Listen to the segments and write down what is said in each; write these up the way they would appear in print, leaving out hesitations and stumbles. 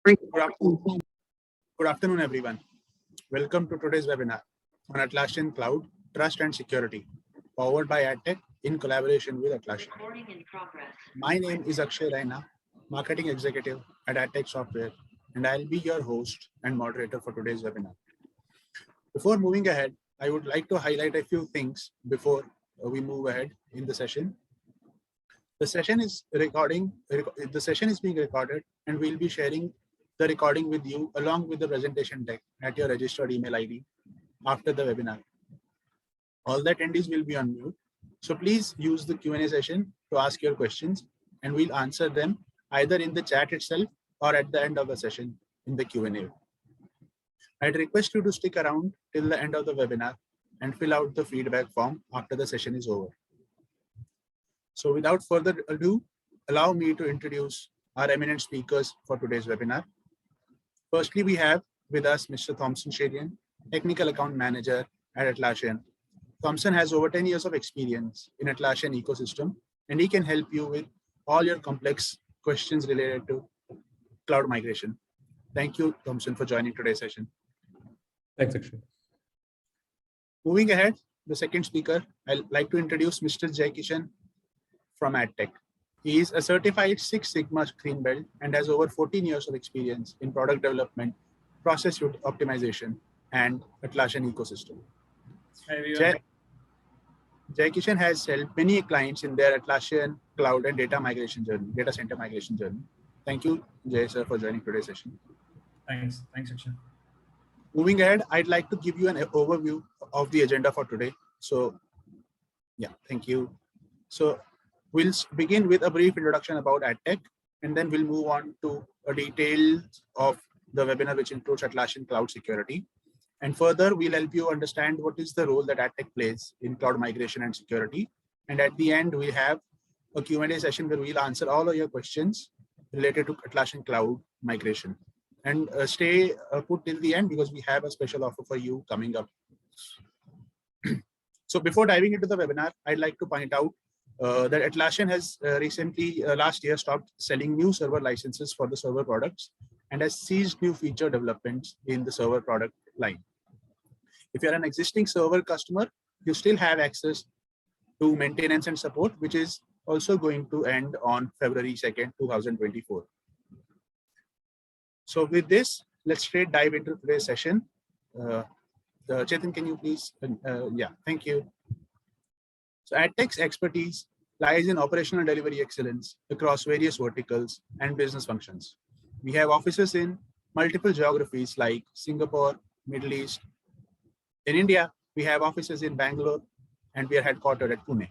Good afternoon, everyone. Welcome to today's webinar on Atlassian Cloud, Trust and Security, powered by Addteq in collaboration with Atlassian. My name is Akshay Raina, Marketing Executive at Addteq Software, and I'll be your host and moderator for today's webinar. Before moving ahead, I would like to highlight a few things before we move ahead in the session. The session is being recorded, and we'll be sharing the recording with you along with the presentation deck at your registered email ID after the webinar. All the attendees will be on mute, so please use the Q&A session to ask your questions, and we'll answer them either in the chat itself or at the end of the session in the Q&A. I'd request you to stick around till the end of the webinar and fill out the feedback form after the session is over. So without further ado, allow me to introduce our eminent speakers for today's webinar. Firstly, we have with us Mr. Thompson Sherian, Technical Account Manager at Atlassian. Thompson has over 10 years of experience in Atlassian ecosystem, and he can help you with all your complex questions related to cloud migration. Thank you, Thompson, for joining today's session. Thanks, Akshay. Moving ahead, the second speaker, I'd like to introduce Mr. Jaikishan from Addteq. He is a certified Six Sigma Green Belt and has over 14 years of experience in product development, process optimization, and Atlassian ecosystem. Jaikishan has helped many clients in their Atlassian cloud and data center migration journey. Thank you, Jay sir, for joining today's session. Thanks, Akshay. Moving ahead, I'd like to give you an overview of the agenda for today. So, yeah, thank you. So, we'll begin with a brief introduction about Addteq, and then we'll move on to a detail of the webinar, which includes Atlassian Cloud Security. And further, we'll help you understand what is the role that Addteq plays in cloud migration and security. And at the end, we have a Q&A session where we'll answer all of your questions related to Atlassian Cloud migration. And stay put till the end because we have a special offer for you coming up. So before diving into the webinar, I'd like to point out that Atlassian has recently, last year, stopped selling new server licenses for the server products and has ceased new feature developments in the server product line. If you're an existing server customer, you still have access to maintenance and support, which is also going to end on February 2nd, 2024. So with this, let's straight dive into today's session. Chetan, can you please? Yeah, thank you. So Addteq's expertise lies in operational delivery excellence across various verticals and business functions. We have offices in multiple geographies like Singapore, Middle East. In India, we have offices in Bangalore, and we are headquartered at Pune.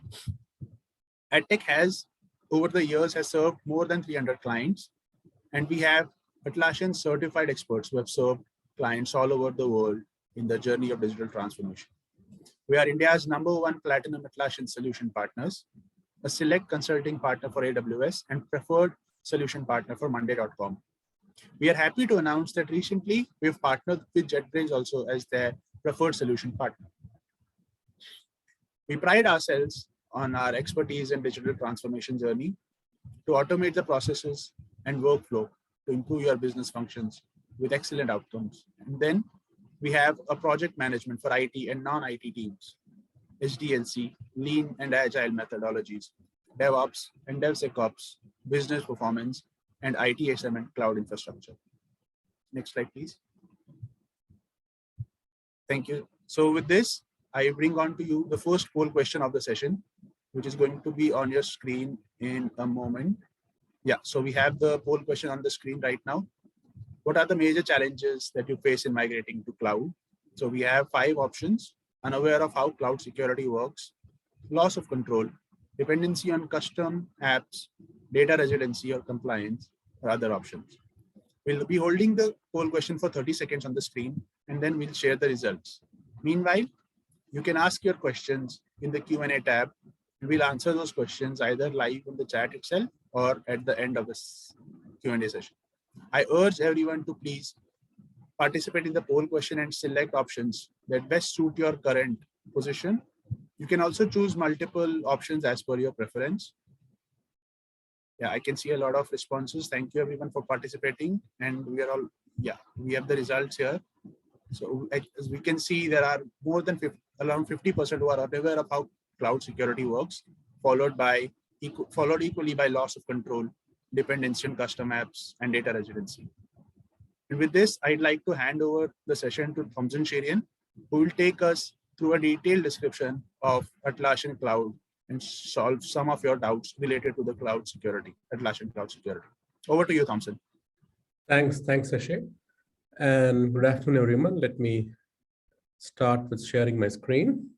Addteq has, over the years, has served more than 300 clients, and we have Atlassian certified experts who have served clients all over the world in the journey of digital transformation. We are India's #1 Platinum Atlassian Solution Partners, a select consulting partner for AWS, and preferred solution partner for Monday.com. We are happy to announce that recently we've partnered with JetBrains also as their preferred solution partner. We pride ourselves on our expertise in digital transformation journey to automate the processes and workflow to improve your business functions with excellent outcomes. And then we have a project management for IT and non-IT teams, SDLC, lean and agile methodologies, DevOps and DevSecOps, business performance, and ITSM and cloud infrastructure. Next slide, please. Thank you. So with this, I bring on to you the first poll question of the session, which is going to be on your screen in a moment. Yeah, so we have the poll question on the screen right now. What are the major challenges that you face in migrating to cloud? So we have 5 options: unaware of how cloud security works, loss of control, dependency on custom apps, data residency or compliance, or other options. We'll be holding the poll question for 30 seconds on the screen, and then we'll share the results. Meanwhile, you can ask your questions in the Q&A tab, and we'll answer those questions either live in the chat itself or at the end of this Q&A session. I urge everyone to please participate in the poll question and select options that best suit your current position. You can also choose multiple options as per your preference. Yeah, I can see a lot of responses. Thank you everyone for participating. And we are all, yeah, we have the results here. So as we can see, there are more than around 50% who are aware of how cloud security works, followed equally by loss of control, dependency on custom apps, and data residency. And with this, I'd like to hand over the session to Thompson Sherian, who will take us through a detailed description of Atlassian Cloud and solve some of your doubts related to the cloud security, Atlassian Cloud Security. Over to you, Thompson. Thanks, Akshay. And good afternoon, everyone. Let me start with sharing my screen.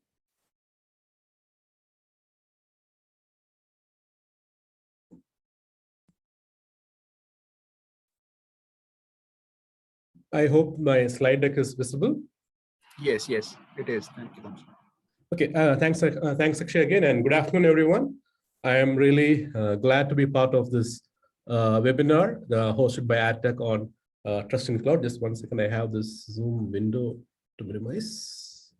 I hope my slide deck is visible. Yes, it is. Thank you, Thompson. Okay, thanks Akshay again, and good afternoon, everyone. I am really glad to be part of this webinar hosted by Addteq on Trust in Cloud. Just one second, I have this Zoom window to minimize.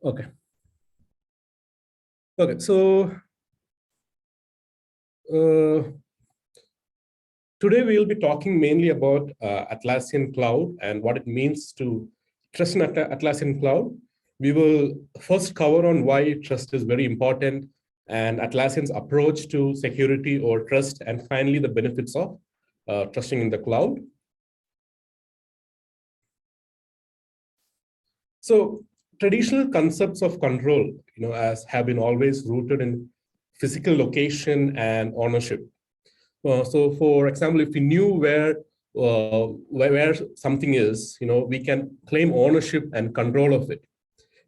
Okay. Okay, so today we will be talking mainly about Atlassian Cloud and what it means to trust in Atlassian Cloud. We will first cover on why trust is very important and Atlassian's approach to security or trust, and finally the benefits of trusting in the cloud. So traditional concepts of control, as have been always rooted in physical location and ownership. So for example, if we knew where something is, we can claim ownership and control of it.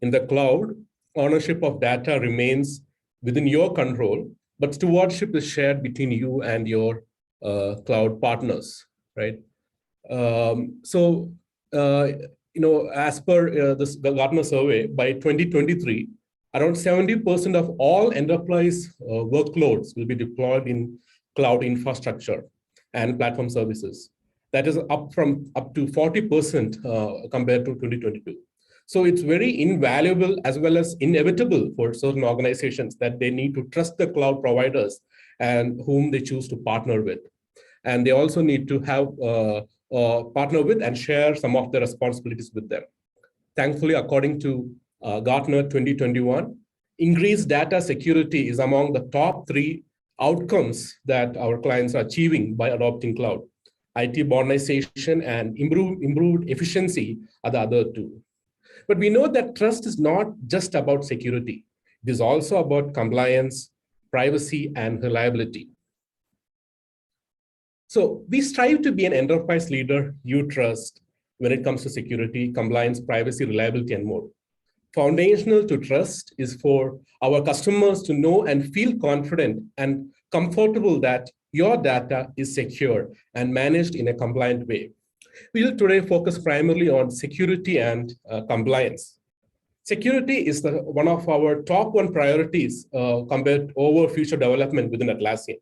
In the cloud, ownership of data remains within your control, but stewardship is shared between you and your cloud partners, right? As per this Gartner survey, by 2023, around 70% of all enterprise workloads will be deployed in cloud infrastructure and platform services. That is up to 40% compared to 2022. So it's very invaluable as well as inevitable for certain organizations that they need to trust the cloud providers and whom they choose to partner with. And they also need to have partner with and share some of the responsibilities with them. Thankfully, according to Gartner 2021, increased data security is among the top 3 outcomes that our clients are achieving by adopting cloud. IT modernization and improved efficiency are the other 2. But we know that trust is not just about security. It is also about compliance, privacy, and reliability. So we strive to be an enterprise leader you trust when it comes to security, compliance, privacy, reliability, and more. Foundational to trust is for our customers to know and feel confident and comfortable that your data is secure and managed in a compliant way. We will today focus primarily on security and compliance. Security is one of our top 1 priorities compared over future development within Atlassian.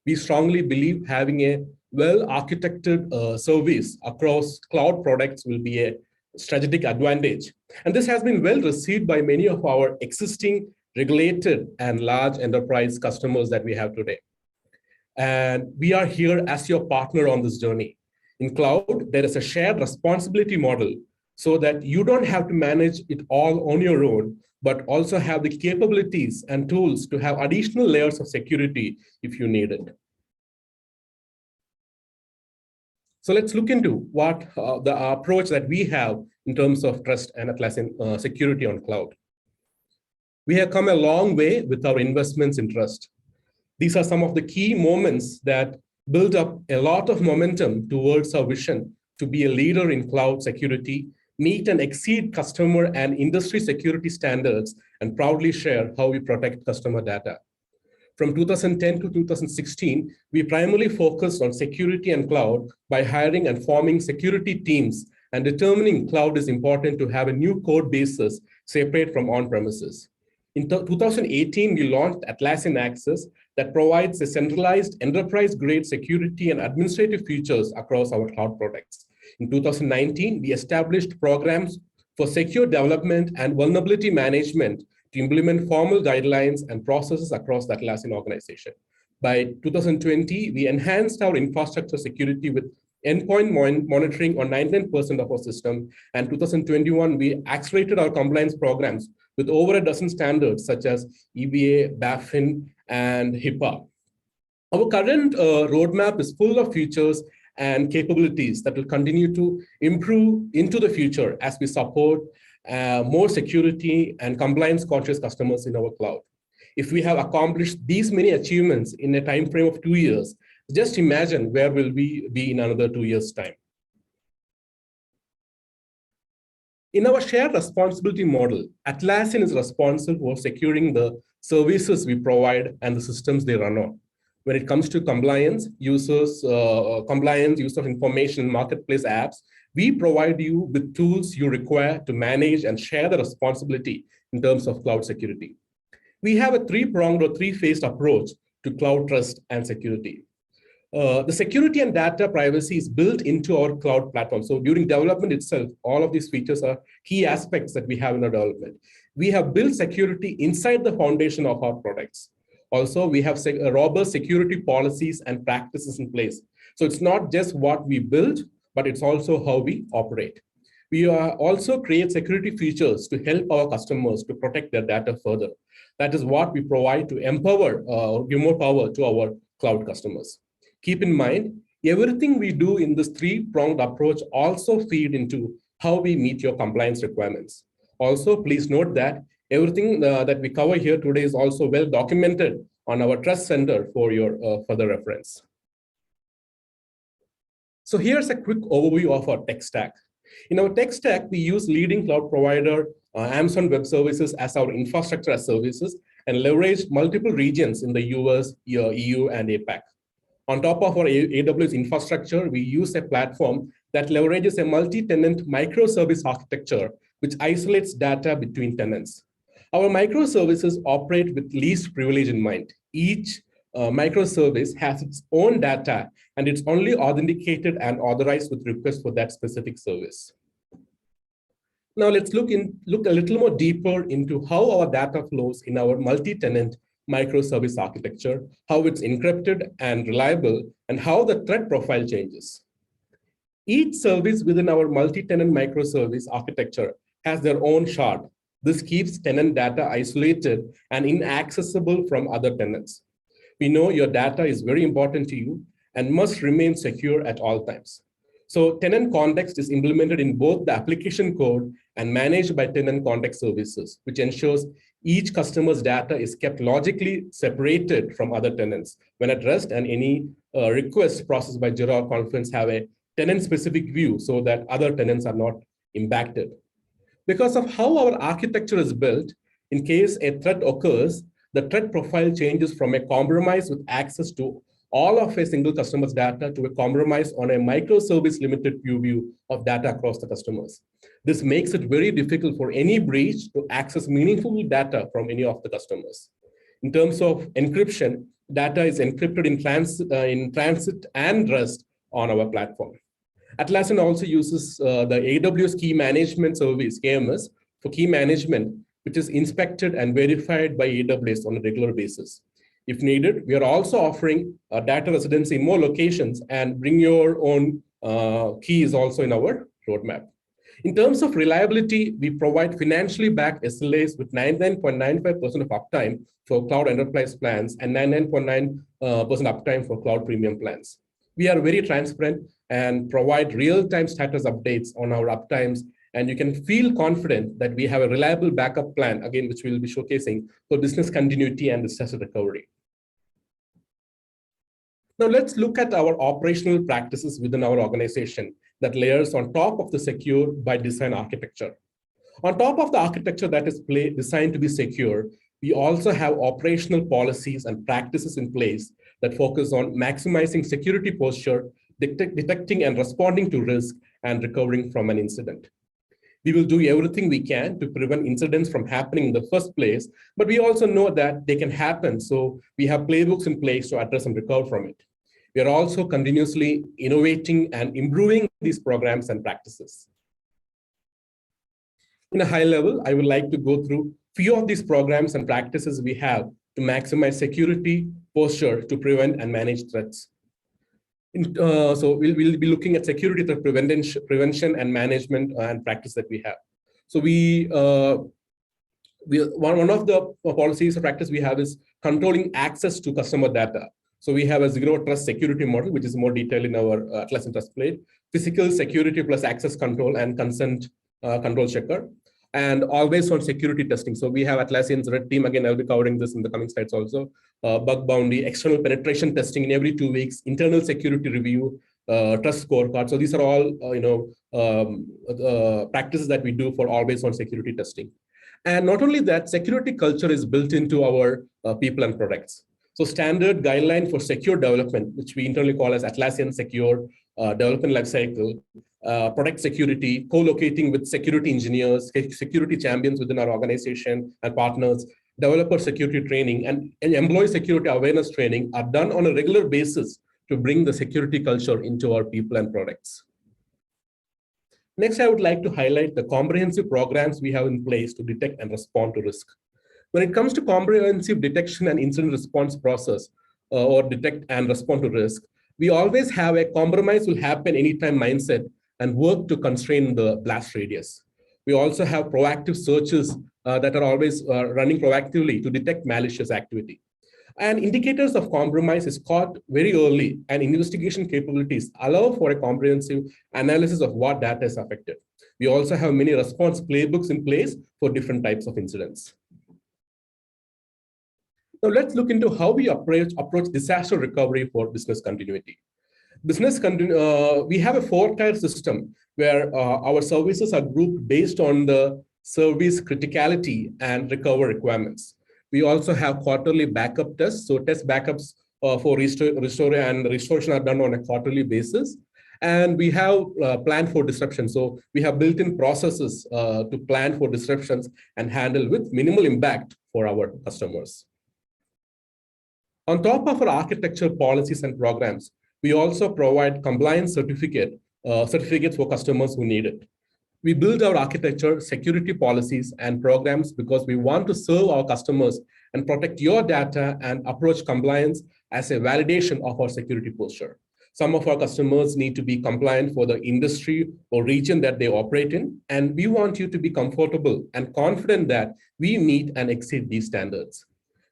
We strongly believe having a well-architected service across cloud products will be a strategic advantage. And this has been well received by many of our existing regulated and large enterprise customers that we have today. And we are here as your partner on this journey. In cloud, there is a shared responsibility model so that you don't have to manage it all on your own, but also have the capabilities and tools to have additional layers of security if you need it. So let's look into what the approach that we have in terms of trust and Atlassian security on cloud. We have come a long way with our investments in trust. These are some of the key moments that build up a lot of momentum towards our vision to be a leader in cloud security, meet and exceed customer and industry security standards, and proudly share how we protect customer data. From 2010 to 2016, we primarily focused on security and cloud by hiring and forming security teams and determining cloud is important to have a new code basis separate from on-premises. In 2018, we launched Atlassian Access that provides a centralized enterprise-grade security and administrative features across our cloud products. In 2019, we established programs for secure development and vulnerability management to implement formal guidelines and processes across the Atlassian organization. By 2020, we enhanced our infrastructure security with endpoint monitoring on 99% of our system. And 2021, we accelerated our compliance programs with over a dozen standards such as EBA, BaFin, and HIPAA. Our current roadmap is full of features and capabilities that will continue to improve into the future as we support more security and compliance conscious customers in our cloud. If we have accomplished these many achievements in a time frame of 2 years, just imagine where will we be in another 2 years' time. In our shared responsibility model, Atlassian is responsible for securing the services we provide and the systems they run on. When it comes to compliance, use of information, marketplace apps, we provide you with tools you require to manage and share the responsibility in terms of cloud security. We have a three-pronged or three-phased approach to cloud trust and security. The security and data privacy is built into our cloud platform. So during development itself, all of these features are key aspects that we have in our development. We have built security inside the foundation of our products. Also, we have robust security policies and practices in place. So it's not just what we build, but it's also how we operate. We also create security features to help our customers to protect their data further. That is what we provide to empower or give more power to our cloud customers. Keep in mind, everything we do in this three-pronged approach also feed into how we meet your compliance requirements. Also, please note that everything that we cover here today is also well documented on our Trust Center for your further reference. So here's a quick overview of our tech stack. In our tech stack, we use leading cloud provider Amazon Web Services as our infrastructure as services and leverage multiple regions in the US, EU, and APAC. On top of our AWS infrastructure, we use a platform that leverages a multi-tenant microservice architecture, which isolates data between tenants. Our microservices operate with least privilege in mind. Each microservice has its own data, and it's only authenticated and authorized with requests for that specific service. Now let's look a little more deeper into how our data flows in our multi-tenant microservice architecture, how it's encrypted and reliable, and how the threat profile changes. Each service within our multi-tenant microservice architecture has their own shard. This keeps tenant data isolated and inaccessible from other tenants. We know your data is very important to you and must remain secure at all times. So tenant context is implemented in both the application code and managed by tenant context services, which ensures each customer's data is kept logically separated from other tenants when at rest, and any requests processed by Jira or Confluence have a tenant-specific view so that other tenants are not impacted. Because of how our architecture is built, in case a threat occurs, the threat profile changes from a compromise with access to all of a single customer's data to a compromise on a microservice limited view of data across the customers. This makes it very difficult for any breach to access meaningful data from any of the customers. In terms of encryption, data is encrypted in transit and rest on our platform. Atlassian also uses the AWS Key Management Service, KMS, for key management, which is inspected and verified by AWS on a regular basis. If needed, we are also offering data residency in more locations, and bring your own keys also in our roadmap. In terms of reliability, we provide financially backed SLAs with 99.95% of uptime for cloud enterprise plans and 99.9% uptime for cloud premium plans. We are very transparent and provide real-time status updates on our uptimes, and you can feel confident that we have a reliable backup plan, again, which we'll be showcasing for business continuity and disaster recovery. Now let's look at our operational practices within our organization that layers on top of the secure by design architecture. On top of the architecture that is designed to be secure, we also have operational policies and practices in place that focus on maximizing security posture, detecting and responding to risk, and recovering from an incident. We will do everything we can to prevent incidents from happening in the first place, but we also know that they can happen, so we have playbooks in place to address and recover from it. We are also continuously innovating and improving these programs and practices. In a high level, I would like to go through Few of these programs and practices we have to maximize security posture to prevent and manage threats. So we'll be looking at security threat prevention and management and practice that we have. So one of the policies or practice we have is controlling access to customer data. So we have a zero trust security model, which is more detailed in our Atlassian Trust Plate. Physical security plus access control and consent control checker. And always on security testing. So we have Atlassian's red team. Again, I'll be covering this in the coming slides also. Bug bounty, external penetration testing in every 2 weeks, internal security review, trust scorecard. So these are all practices that we do for always on security testing. And not only that, security culture is built into our people and products. So standard guideline for secure development, which we internally call as Atlassian Secure Development Lifecycle, product security, co-locating with security engineers, security champions within our organization and partners, developer security training, and employee security awareness training are done on a regular basis to bring the security culture into our people and products. Next, I would like to highlight the comprehensive programs we have in place to detect and respond to risk. When it comes to comprehensive detection and incident response process, or detect and respond to risk, we always have a compromise will happen anytime mindset and work to constrain the blast radius. We also have proactive searches that are always running proactively to detect malicious activity. And indicators of compromise is caught very early, and investigation capabilities allow for a comprehensive analysis of what data is affected. We also have many response playbooks in place for different types of incidents. Now let's look into how we approach disaster recovery for business continuity. We have a 4-tier system where our services are grouped based on the service criticality and recovery requirements. We also have quarterly backup tests. So test backups for restore and restoration are done on a quarterly basis. And we have planned for disruption. So we have built-in processes to plan for disruptions and handle with minimal impact for our customers. On top of our architecture policies and programs, we also provide compliance certificates for customers who need it. We build our architecture, security policies, and programs because we want to serve our customers and protect your data and approach compliance as a validation of our security posture. Some of our customers need to be compliant for the industry or region that they operate in, and we want you to be comfortable and confident that we meet and exceed these standards.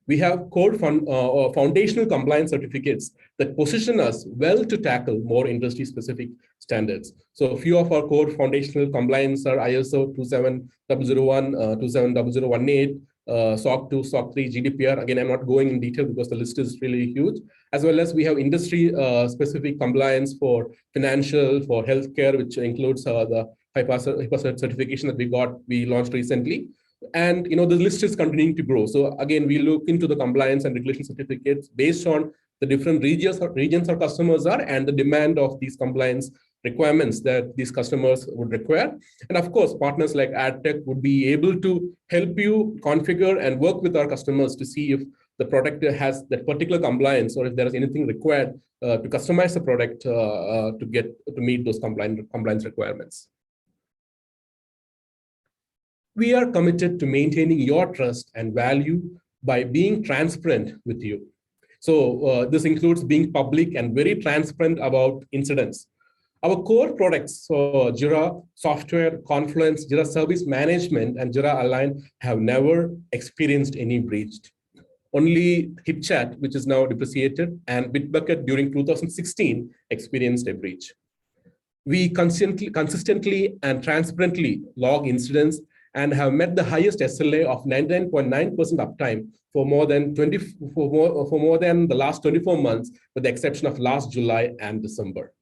We have foundational compliance certificates that position us well to tackle more industry-specific standards. So a few of our core foundational compliance are ISO 27001, 27018, SOC 2, SOC 3, GDPR. Again, I'm not going in detail because the list is really huge. As well as we have industry-specific compliance for financial, for healthcare, which includes the HIPAA certification that we launched recently. And the list is continuing to grow. So again, we look into the compliance and regulation certificates based on the different regions our customers are and the demand of these compliance requirements that these customers would require. And of course, partners like Addteq would be able to help you configure and work with our customers to see if the product has that particular compliance or if there is anything required to customize the product to meet those compliance requirements. We are committed to maintaining your trust and value by being transparent with you. So this includes being public and very transparent about incidents. Our core products, so Jira Software, Confluence, Jira Service Management, and Jira Align have never experienced any breach. Only HipChat, which is now depreciated, and Bitbucket during 2016 experienced a breach. We consistently and transparently log incidents and have met the highest SLA of 99.9% uptime for more than the last 24 months, with the exception of last July and December.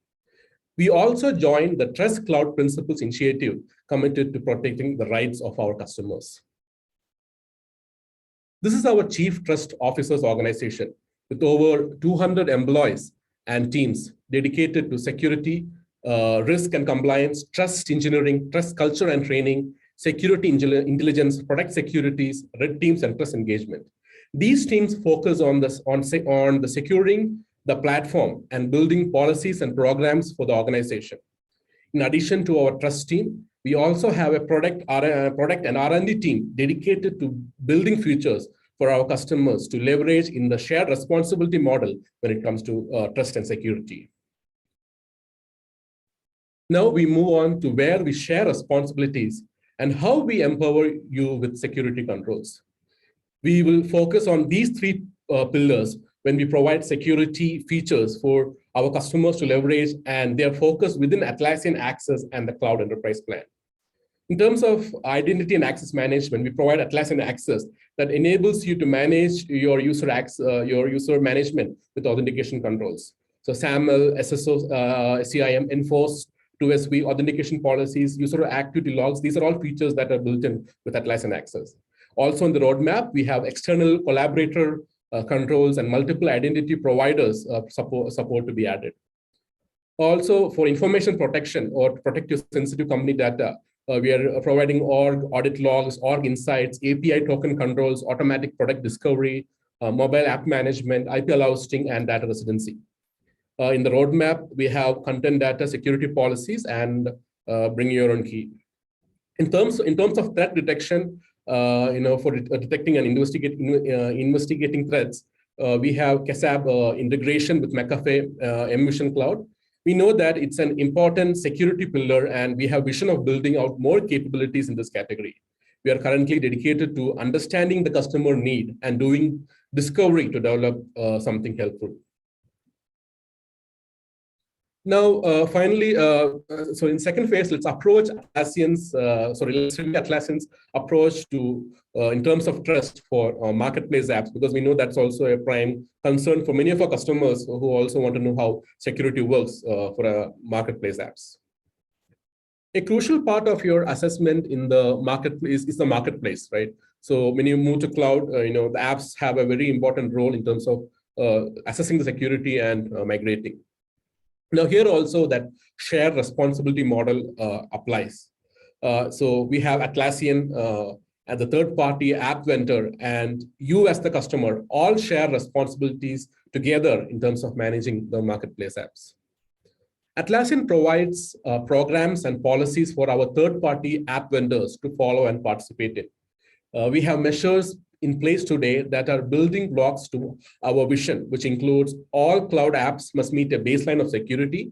We also joined the Trust Cloud Principles Initiative, committed to protecting the rights of our customers. This is our Chief Trust Officers organization with over 200 employees and teams dedicated to security, risk and compliance, trust engineering, trust culture and training, security intelligence, product securities, red teams, and trust engagement. These teams focus on the securing the platform and building policies and programs for the organization. In addition to our trust team, We also have a product and R&D team dedicated to building features for our customers to leverage in the shared responsibility model when it comes to trust and security. Now we move on to where we share responsibilities and how we empower you with security controls. We will focus on these three pillars when we provide security features for our customers to leverage, and they are focused within Atlassian Access and the Cloud Enterprise Plan. In terms of identity and access management, we provide Atlassian Access that enables you to manage your user management with authentication controls. So SAML, SSO, CIM, enforced 2SV authentication policies, user activity logs. These are all features that are built in with Atlassian Access. Also in the roadmap, we have external collaborator controls and multiple identity providers support to be added. Also for information protection or to protect your sensitive company data, we are providing org, audit logs, org insights, API token controls, automatic product discovery, mobile app management, IP hosting, and data residency. In the roadmap, we have content data security policies and bring your own key. In terms of threat detection, for detecting and investigating threats, we have KSAB integration with McAfee Emission Cloud. We know that it's an important security pillar, and we have vision of building out more capabilities in this category. We are currently dedicated to understanding the customer need and doing discovery to develop something helpful. Now, finally, so in second phase, let's approach Atlassian's, let's review Atlassian's approach to, in terms of trust for marketplace apps, because we know that's also a prime concern for many of our customers who also want to know how security works for marketplace apps. A crucial part of your assessment in the marketplace is the marketplace, right? So when you move to cloud, the apps have a very important role in terms of assessing the security and migrating. Now here also that shared responsibility model applies. So we have Atlassian as the third-party app vendor, and you as the customer all share responsibilities together in terms of managing the marketplace apps. Atlassian provides programs and policies for our third-party app vendors to follow and participate in. We have measures in place today that are building blocks to our vision, which includes all cloud apps must meet a baseline of security.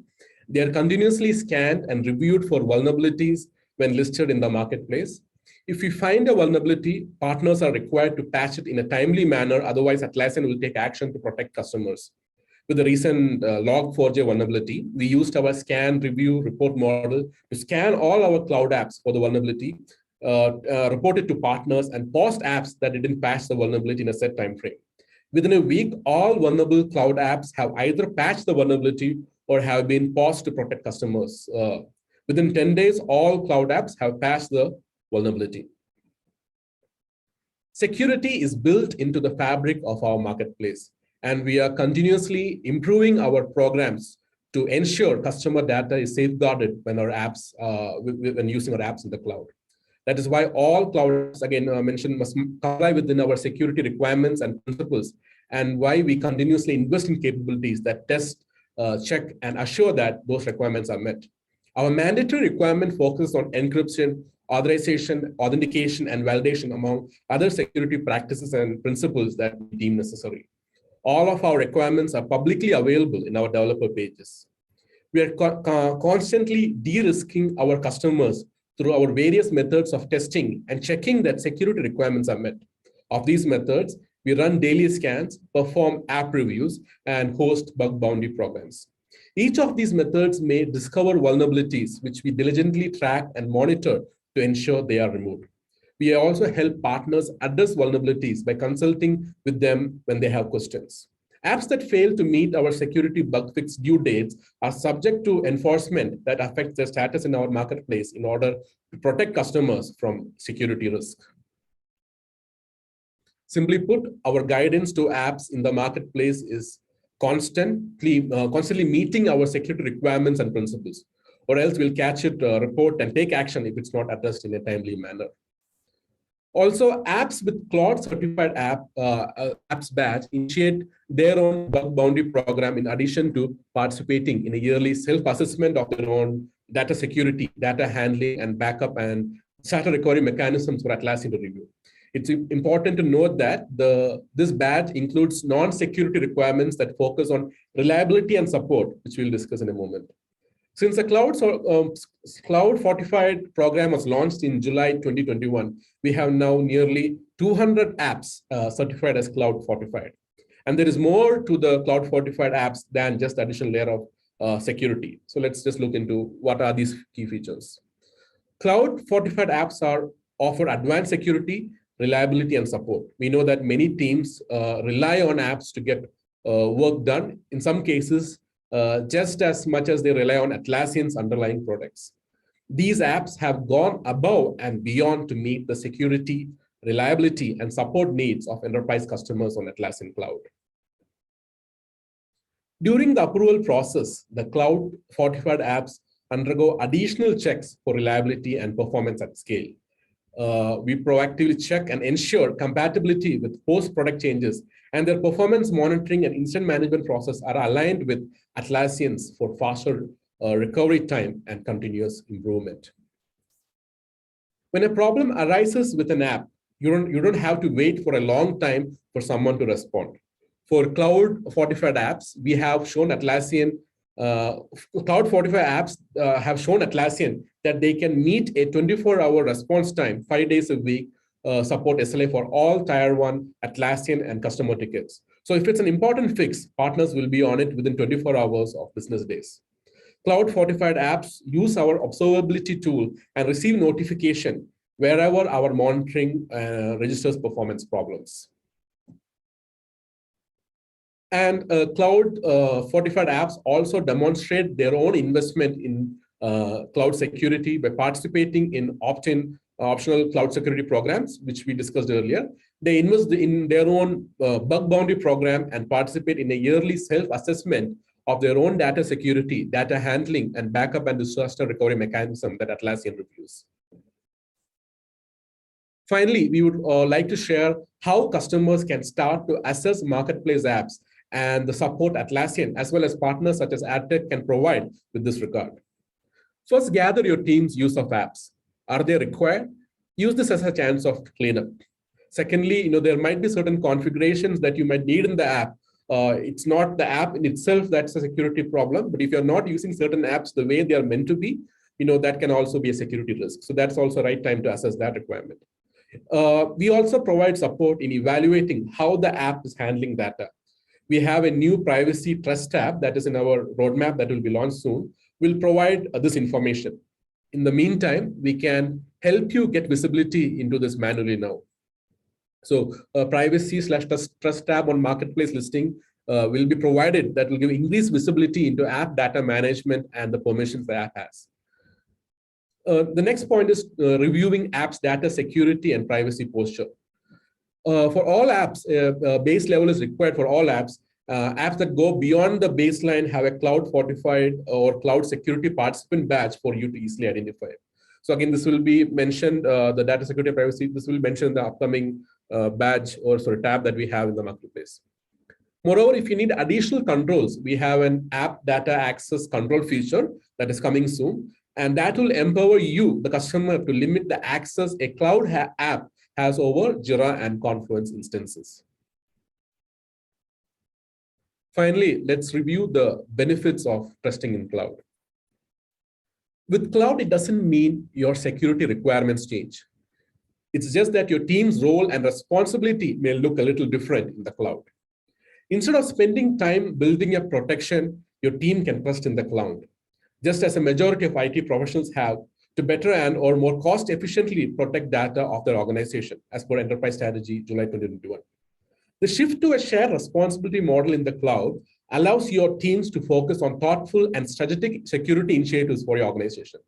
They are continuously scanned and reviewed for vulnerabilities when listed in the marketplace. If we find a vulnerability, partners are required to patch it in a timely manner. Otherwise, Atlassian will take action to protect customers. With the recent Log4j vulnerability, we used our scan, review, report model to scan all our cloud apps for the vulnerability, reported to partners, and paused apps that didn't patch the vulnerability in a set time frame. Within a week, all vulnerable cloud apps have either patched the vulnerability or have been paused to protect customers. Within 10 days, all cloud apps have patched the vulnerability. Security is built into the fabric of our marketplace, and we are continuously improving our programs to ensure customer data is safeguarded when our apps, when using our apps in the cloud. That is why all cloud apps, again mentioned, must comply within our security requirements and principles, and why we continuously invest in capabilities that test, check, and assure that those requirements are met. Our mandatory requirement focuses on encryption, authorization, authentication, and validation, among other security practices and principles that we deem necessary. All of our requirements are publicly available in our developer pages. We are constantly de-risking our customers through our various methods of testing and checking that security requirements are met. Of these methods, we run daily scans, perform app reviews, and host bug bounty programs. Each of these methods may discover vulnerabilities, which we diligently track and monitor to ensure they are removed. We also help partners address vulnerabilities by consulting with them when they have questions. Apps that fail to meet our security bug fix due dates are subject to enforcement that affects their status in our marketplace in order to protect customers from security risk. Simply put, our guidance to apps in the marketplace is constantly meeting our security requirements and principles, or else we'll catch it, report, and take action if it's not addressed in a timely manner. Also, apps with Cloud certified apps badge initiate their own bug bounty program in addition to participating in a yearly self-assessment of their own data security, data handling, and backup and data recovery mechanisms for Atlassian to review. It's important to note that this badge includes non-security requirements that focus on reliability and support, which we'll discuss in a moment. Since the Cloud Fortified program was launched in July 2021, we have now nearly 200 apps certified as Cloud Fortified. And there is more to the Cloud Fortified apps than just the additional layer of security. So let's just look into what are these key features. Cloud Fortified apps offer advanced security, reliability, and support. We know that many teams rely on apps to get work done. In some cases, just as much as they rely on Atlassian's underlying products. These apps have gone above and beyond to meet the security, reliability, and support needs of enterprise customers on Atlassian Cloud. During the approval process, the Cloud Fortified apps undergo additional checks for reliability and performance at scale. We proactively check and ensure compatibility with post-product changes, and their performance monitoring and incident management process are aligned with Atlassian's for faster recovery time and continuous improvement. When a problem arises with an app, you don't have to wait for a long time for someone to respond. For Cloud Fortified apps, we have shown Atlassian Cloud Fortified apps have shown Atlassian that they can meet a 24-hour response time, 5 days a week, support SLA for all Tier 1 Atlassian and customer tickets. So if it's an important fix, partners will be on it within 24 hours of business days. Cloud Fortified apps use our observability tool and receive notification wherever our monitoring registers performance problems. And Cloud Fortified apps also demonstrate their own investment in cloud security by participating in opt-in optional cloud security programs, which we discussed earlier. They invest in their own bug bounty program and participate in a yearly self-assessment of their own data security, data handling, and backup and disaster recovery mechanism that Atlassian reviews. Finally, we would like to share how customers can start to assess marketplace apps and the support Atlassian, as well as partners such as Addteq can provide with this regard. First, gather your team's use of apps. Are they required? Use this as a chance of cleanup. Secondly, there might be certain configurations that you might need in the app. It's not the app in itself that's a security problem, but if you're not using certain apps the way they are meant to be, that can also be a security risk. So that's also the right time to assess that requirement. We also provide support in evaluating how the app is handling data. We have a new privacy trust tab that is in our roadmap that will be launched soon. We'll provide this information. In the meantime, we can help you get visibility into this manually now. So privacy/trust tab on marketplace listing will be provided that will give increased visibility into app data management and the permissions the app has. The next point is reviewing apps data security and privacy posture. For all apps, base level is required for all apps. Apps that go beyond the baseline have a Cloud Fortified or Cloud Security Participant badge for you to easily identify. So again, this will be mentioned, the data security and privacy, this will be mentioned in the upcoming badge or tab that we have in the marketplace. Moreover, if you need additional controls, we have an app data access control feature that is coming soon, and that will empower you, the customer, to limit the access a cloud app has over Jira and Confluence instances. Finally, let's review the benefits of trusting in cloud. With cloud, it doesn't mean your security requirements change. It's just that your team's role and responsibility may look a little different in the cloud. Instead of spending time building a protection, your team can trust in the cloud, just as a majority of IT professionals have, to better and or more cost efficiently protect data of their organization, as per Enterprise Strategy, July 2021. The shift to a shared responsibility model in the cloud allows your teams to focus on thoughtful and strategic security initiatives for your organization.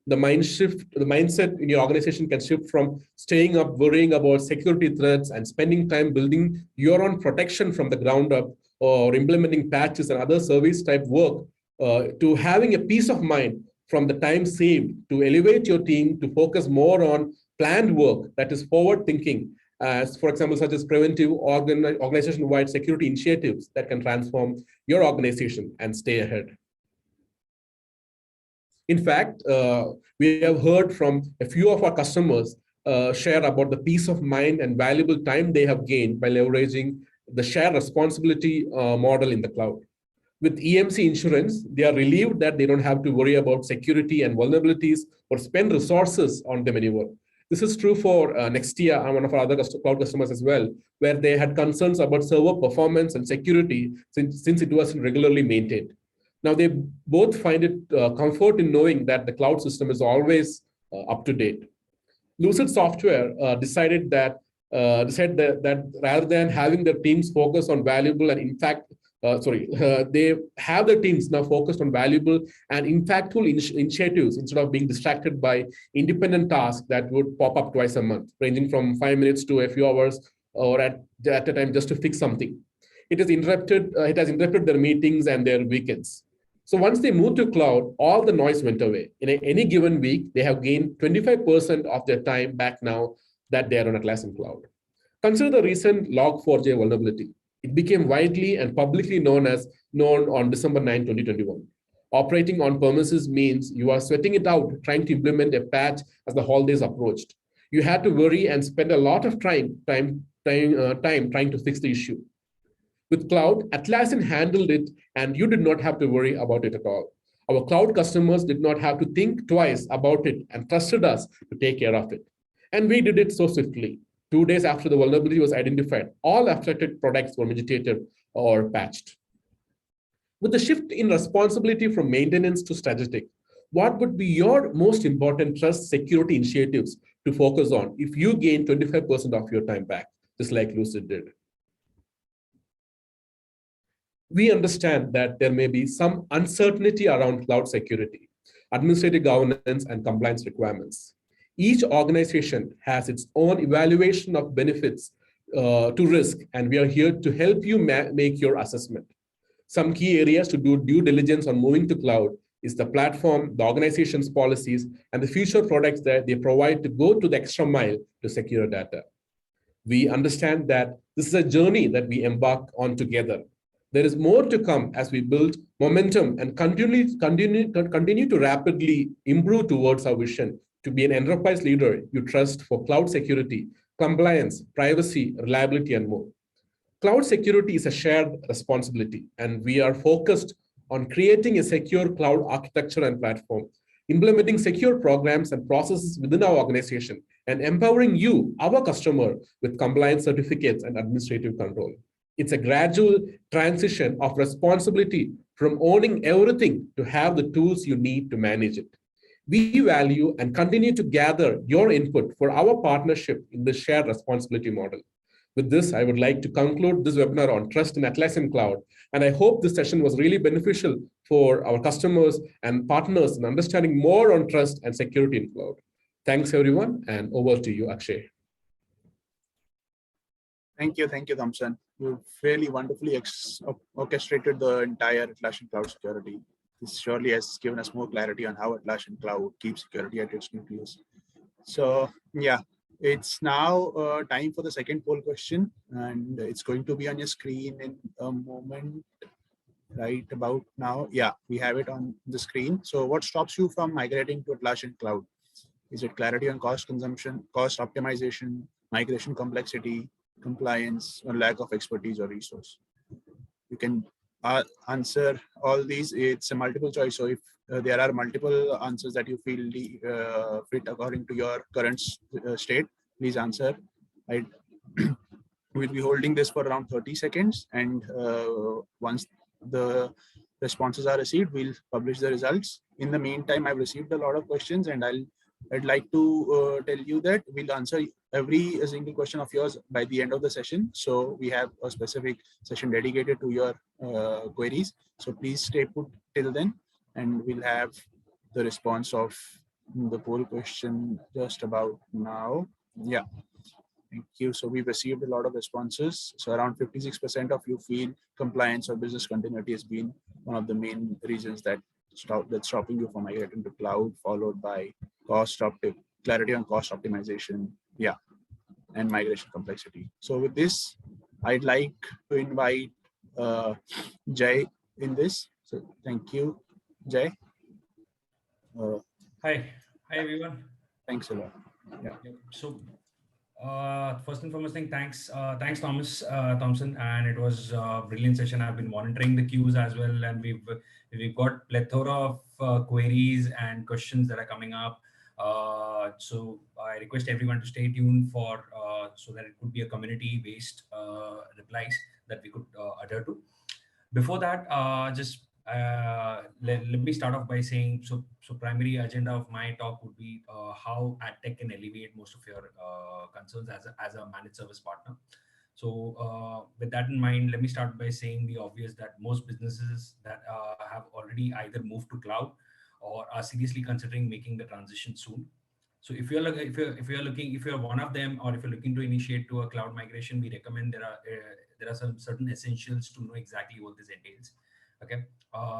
The mindset in your organization can shift from staying up, worrying about security threats and spending time building your own protection from the ground up or implementing patches and other service type work to having a peace of mind from the time saved to elevate your team to focus more on planned work that is forward thinking, as for example, such as preventive organization-wide security initiatives that can transform your organization and stay ahead. In fact, we have heard from a few of our customers share about the peace of mind and valuable time they have gained by leveraging the shared responsibility model in the cloud. With EMC insurance, they are relieved that they don't have to worry about security and vulnerabilities or spend resources on them anymore. This is true for Nextia and one of our other cloud customers as well, where they had concerns about server performance and security since it wasn't regularly maintained. Now, they both find it comfort in knowing that the cloud system is always up to date. Lucid Software decided that rather than having their teams focus on valuable and they have their teams now focused on valuable and impactful initiatives instead of being distracted by independent tasks that would pop up twice a month, ranging from 5 minutes to a few hours or at a time just to fix something. It has interrupted their meetings and their weekends. So once they moved to cloud, all the noise went away. In any given week, they have gained 25% of their time back now that they are on Atlassian Cloud. Consider the recent Log4j vulnerability. It became widely and publicly known on December 9, 2021. Operating on premises means you are sweating it out trying to implement a patch as the holidays approached. You had to worry and spend a lot of time trying to fix the issue. With cloud, Atlassian handled it, and you did not have to worry about it at all. Our cloud customers did not have to think twice about it and trusted us to take care of it. And we did it so swiftly. 2 days after the vulnerability was identified, all affected products were mitigated or patched. With the shift in responsibility from maintenance to strategic, what would be your most important trust security initiatives to focus on if you gain 25% of your time back, just like Lucid did? We understand that there may be some uncertainty around cloud security, administrative governance, and compliance requirements. Each organization has its own evaluation of benefits to risk, and we are here to help you make your assessment. Some key areas to do due diligence on moving to cloud is the platform, the organization's policies, and the future products that they provide to go to the extra mile to secure data. We understand that this is a journey that we embark on together. There is more to come as we build momentum and continue to rapidly improve towards our vision to be an enterprise leader you trust for cloud security, compliance, privacy, reliability, and more. Cloud security is a shared responsibility, and we are focused on creating a secure cloud architecture and platform, implementing secure programs and processes within our organization, and empowering you, our customer, with compliance certificates and administrative control. It's a gradual transition of responsibility from owning everything to have the tools you need to manage it. We value and continue to gather your input for our partnership in the shared responsibility model. With this, I would like to conclude this webinar on trust in Atlassian Cloud. And I hope this session was really beneficial for our customers and partners in understanding more on trust and security in cloud. Thanks, everyone. And over to you, Akshay. Thank you, Thompson. You've really wonderfully orchestrated the entire Atlassian Cloud security. This surely has given us more clarity on how Atlassian Cloud keeps security at its nucleus. So yeah, it's now time for the second poll question, and it's going to be on your screen in a moment, right about now. Yeah, we have it on the screen. So what stops you from migrating to Atlassian Cloud? Is it clarity on cost consumption, cost optimization, migration complexity, compliance, or lack of expertise or resource? You can answer all these. It's a multiple choice. So if there are multiple answers that you feel fit according to your current state, please answer. We'll be holding this for around 30 seconds. And once the responses are received, we'll publish the results. In the meantime, I've received a lot of questions, and I'd like to tell you that we'll answer every single question of yours by the end of the session. So we have a specific session dedicated to your queries. So please stay put till then, and we'll have the response of the poll question just about now. Yeah, thank you. So we've received a lot of responses. So around 56% of you feel compliance or business continuity has been one of the main reasons that's stopping you from migrating to cloud, followed by cost clarity on cost optimization, yeah, and migration complexity. So with this, I'd like to invite Jay in this. So thank you, Jay. Uh, Hi, hi yeah, everyone. thanks a lot. Yeah. Yep. So, first and foremost thing, thanks Thompson, and it was a brilliant session. I've been monitoring the queues as well, and we've got plethora of queries and questions that are coming up. So I request everyone to stay tuned for so that it could be a community-based replies that we could adhere to. Before that, just let me start off by saying so primary agenda of my talk would be how Addteq can alleviate most of your concerns as a managed service partner. So with that in mind, let me start by saying the obvious that most businesses that have already either moved to cloud or are seriously considering making the transition soon. So if you're one of them, or if you're looking to initiate to a cloud migration, we recommend there are some certain essentials to know exactly what this entails. Okay.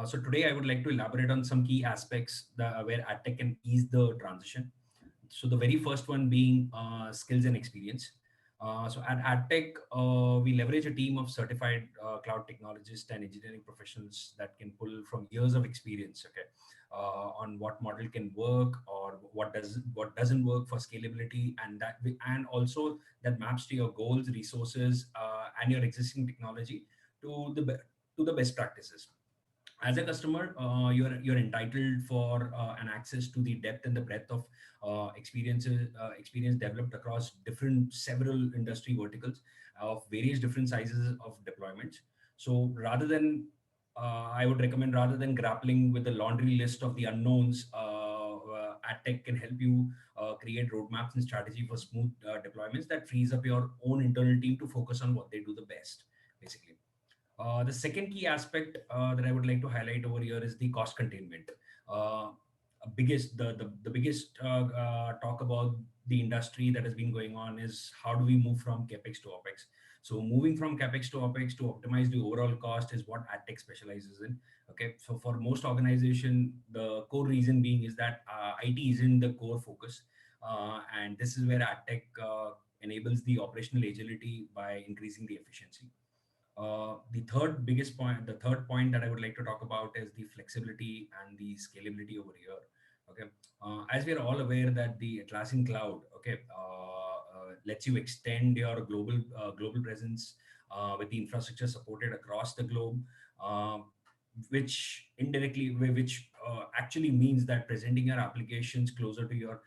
So today I would like to elaborate on some key aspects where Addteq can ease the transition. So the very first one being skills and experience. So at Addteq, we leverage a team of certified cloud technologists and engineering professionals that can pull from years of experience. Okay, on what model can work or what doesn't work for scalability, and also that maps to your goals, resources, and your existing technology to to the best practices. As a customer, you're entitled for an access to the depth and the breadth of experience developed across different several industry verticals of various different sizes of deployments. So I would recommend, rather than grappling with the laundry list of the unknowns, Addteq can help you create roadmaps and strategy for smooth deployments that frees up your own internal team to focus on what they do the best, basically. The second key aspect that I would like to highlight over here is the cost containment. The biggest talk about the industry that has been going on is how do we move from capex to opex. So moving from capex to opex to optimize the overall cost is what Addteq specializes in. Okay, so for most organization, the core reason being is that IT isn't the core focus, and this is where Addteq enables the operational agility by increasing the efficiency. The third point that I would like to talk about is the flexibility and the scalability over here. Okay, as we are all aware that the Atlassian cloud, okay, lets you extend your global presence with the infrastructure supported across the globe, which actually means that presenting your applications closer to your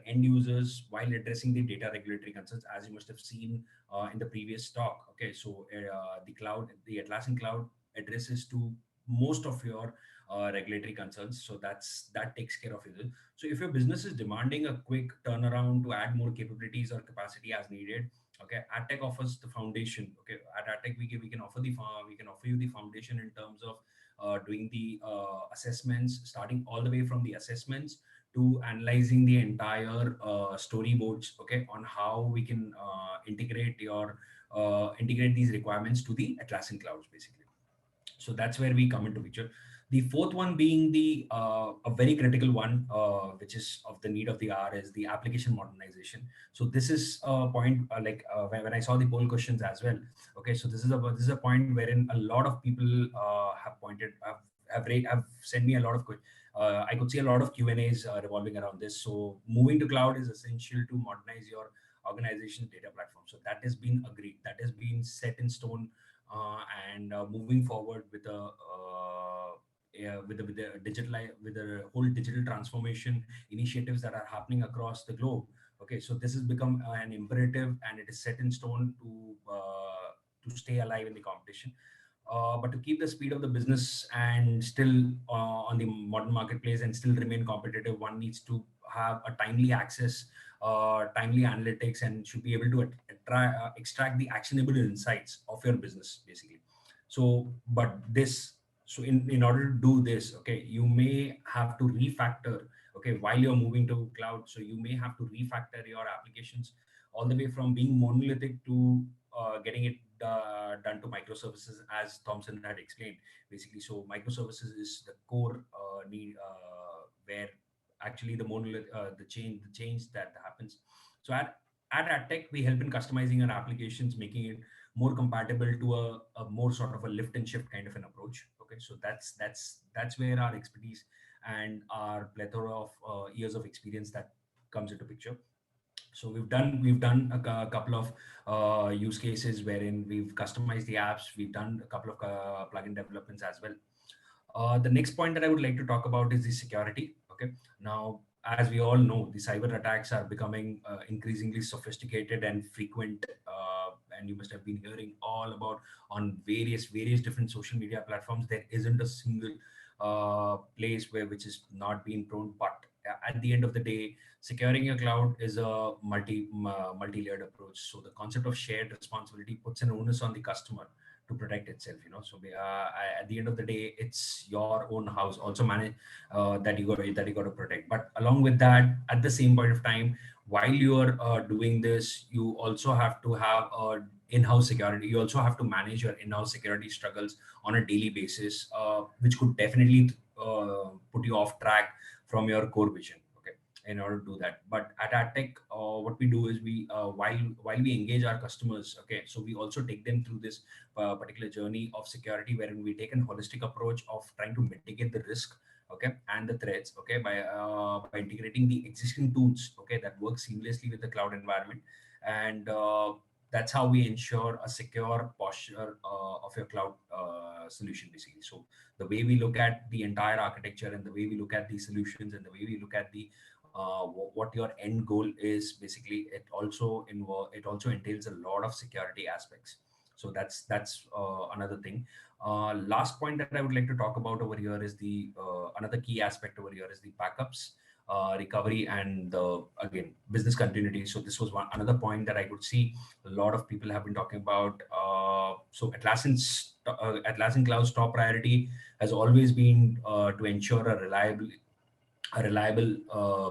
end users while addressing the data regulatory concerns, as you must have seen in the previous talk. Okay, so the Atlassian cloud addresses to most of your regulatory concerns. So that takes care of it. So if your business is demanding a quick turnaround to add more capabilities or capacity as needed, okay, Addteq offers the foundation. Okay, at Addteq we can offer you the foundation in terms of doing the assessments, starting all the way from the assessments to analyzing the entire storyboards, okay, on how we can integrate these requirements to the Atlassian clouds, basically. So that's where we come into picture. The fourth one being the a very critical one, which is of the need of the hour, is the application modernization. So this is a point when I saw the poll questions as well. Okay, so this is a point wherein a lot of people have sent me a lot of I could see a lot of Q&As revolving around this. So moving to cloud is essential to modernize your organization's data platform. So that has been agreed. That has been set in stone, and moving forward with the whole digital transformation initiatives that are happening across the globe. Okay, so this has become an imperative, and it is set in stone to stay alive in the competition. But to keep the speed of the business and still on the modern marketplace and still remain competitive, one needs to have a timely access, timely analytics, and should be able to extract the actionable insights of your business, basically. So, but this, so in order to do this, okay, you may have to refactor, okay, while you're moving to cloud. So you may have to refactor your applications all the way from being monolithic to getting it done to microservices, as Thompson had explained, basically. So microservices is the core need where actually the monolith, the change that happens. So at Addteq, we help in customizing our applications, making it more compatible to a more sort of a lift and shift kind of an approach. Okay, so that's where our expertise and our plethora of years of experience that comes into picture. So we've done a couple of use cases wherein we've customized the apps. We've done a couple of plugin developments as well. The next point that I would like to talk about is the security. Okay, now as we all know, the cyber attacks are becoming increasingly sophisticated and frequent, and you must have been hearing all about on various different social media platforms. There isn't a single place where which is not being prone. But at the end of the day, securing your cloud is a multi-layered approach. So the concept of shared responsibility puts an onus on the customer to protect itself. At the end of the day, it's your own house also manage that you got to protect. But along with that, at the same point of time, while you are doing this, you also have to have in-house security. You also have to manage your in-house security struggles on a daily basis, which could definitely put you off track from your core vision. Okay, in order to do that. But at Addteq, what we do is we while we engage our customers, okay, so we also take them through this particular journey of security, wherein we take an holistic approach of trying to mitigate the risk, okay, and the threats, okay, by integrating the existing tools, okay, that work seamlessly with the cloud environment. And that's how we ensure a secure posture of your cloud solution, basically. So the way we look at the entire architecture, and the way we look at the solutions, and the way we look at the what your end goal is, basically, it also entails a lot of security aspects. So that's another thing. Last point that I would like to talk about over here is the another key aspect over here is the backups, recovery, and again, business continuity. So this was another point that I could see a lot of people have been talking about. So Atlassian Cloud's top priority has always been to ensure a reliable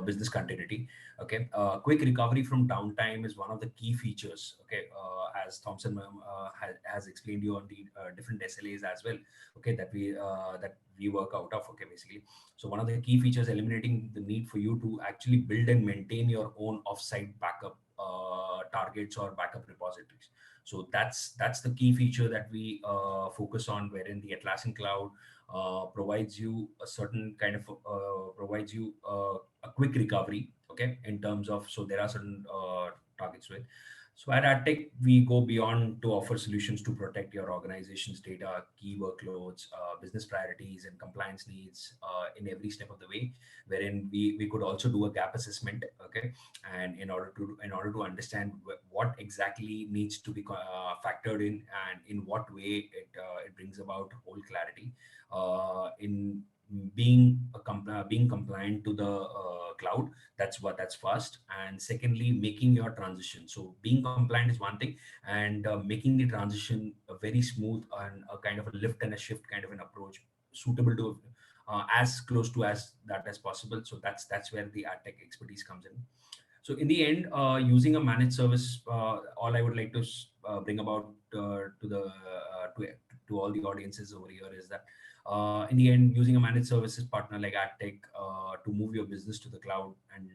business continuity. Okay, quick recovery from downtime is one of the key features. Okay, as Thompson has explained you on the different SLAs as well. Okay, that we work out of. Okay, basically, so one of the key features, eliminating the need for you to actually build and maintain your own offsite backup targets or backup repositories. So that's the key feature that we focus on, wherein the Atlassian Cloud provides you a certain kind of provides you a quick recovery. Okay, in terms of, so there are certain targets with. So at Addteq, we go beyond to offer solutions to protect your organization's data, key workloads, business priorities, and compliance needs in every step of the way. Wherein we could also do a gap assessment, okay, and in order to understand what exactly needs to be factored in, and in what way it brings about whole clarity in being compliant to the cloud. That's first. And secondly, making your transition. So being compliant is one thing, and making the transition a very smooth and a kind of a lift and a shift kind of an approach, suitable to as close to as that as possible. So that's where the Addteq expertise comes in. So in the end, using a managed service, all I would like to bring about to all the audiences over here is that in the end, using a managed services partner like Addteq to move your business to the cloud, and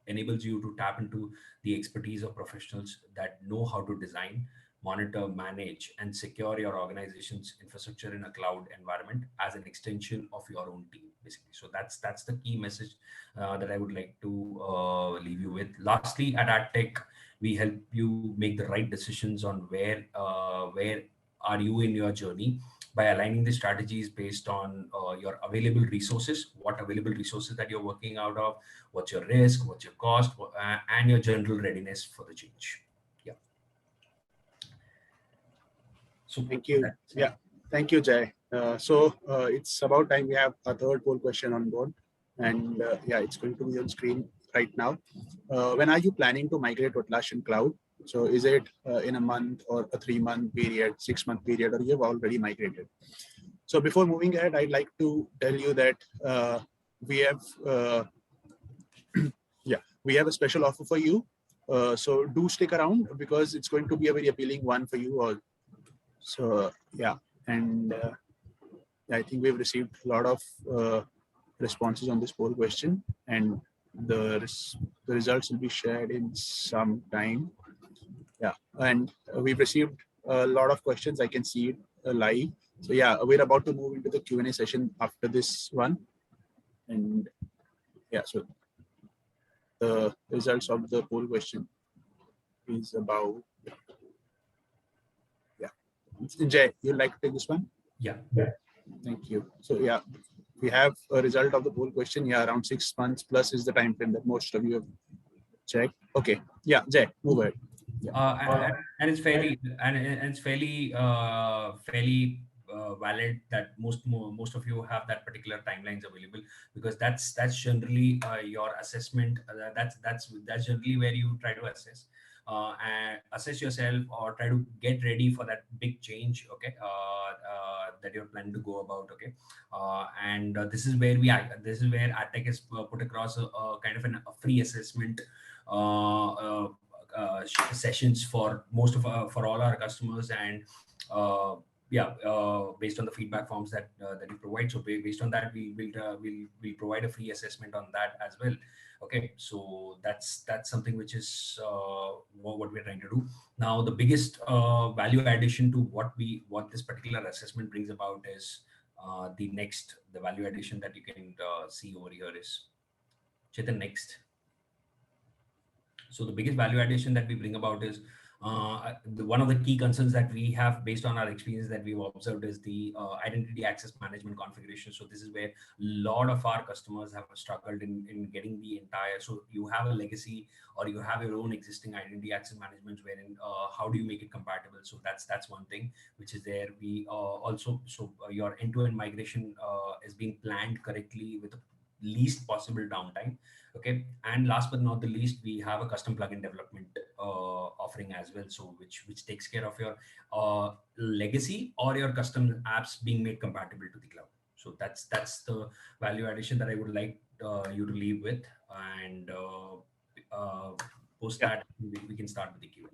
enables you to tap into the expertise of professionals that know how to design, monitor, manage, and secure your organization's infrastructure in a cloud environment as an extension of your own team, basically. So that's the key message that I would like to leave you with. Lastly, at Addteq, we help you make the right decisions on where are you in your journey, by aligning the strategies based on your available resources, what available resources that you're working out of, what's your risk, what's your cost, and your general readiness for the change. Yeah. So Thank you. Yeah, thank you, Jay. So it's about time we have a third poll question on board, and yeah, it's going to be on screen right now. When are you planning to migrate to Atlassian Cloud? So is it in a month, or a 3-month period, 6-month period, or you have already migrated? So before moving ahead, I'd like to tell you that we have we have a special offer for you. So do stick around, because it's going to be a very appealing one for you all. So yeah, and I think we've received a lot of responses on this poll question, and the results will be shared in some time. Yeah, and we've received a lot of questions. I can see it live. So yeah, we're about to move into the Q&A session after this one. And yeah, so the results of the poll question is about, yeah. Jay, you'd like to take this one? Yeah. Thank you. So yeah, we have a result of the poll question. Yeah, around 6 months plus is the time frame that most of you have checked. Okay. Yeah, Jay, move ahead. And it's fairly fairly valid that most of you have that particular timelines available, because that's generally your assessment. That's generally where you try to and assess yourself, or try to get ready for that big change. Okay, that you're planning to go about. Okay, and this is where Addteq is put across a kind of a free assessment sessions for for all our customers, and based on the feedback forms that you provide. So based on that, we'll provide a free assessment on that as well. Okay, so that's something which is what we're trying to do now. The biggest value addition to what this particular assessment brings about is the value addition that you can see over here is Chetan. Next. So the biggest value addition that we bring about is one of the key concerns that we have based on our experience that we've observed is the identity access management configuration. So this is where a lot of our customers have struggled in getting the entire. So you have a legacy, or you have your own existing identity access management, wherein how do you make it compatible? So that's one thing which is there. We also, your end-to-end migration is being planned correctly with the least possible downtime. Okay, and last but not the least, we have a custom plugin development offering as well, so which takes care of your legacy or your custom apps being made compatible to the cloud. So that's the value addition that I would like you to leave with, and post that we can start with the Q&A.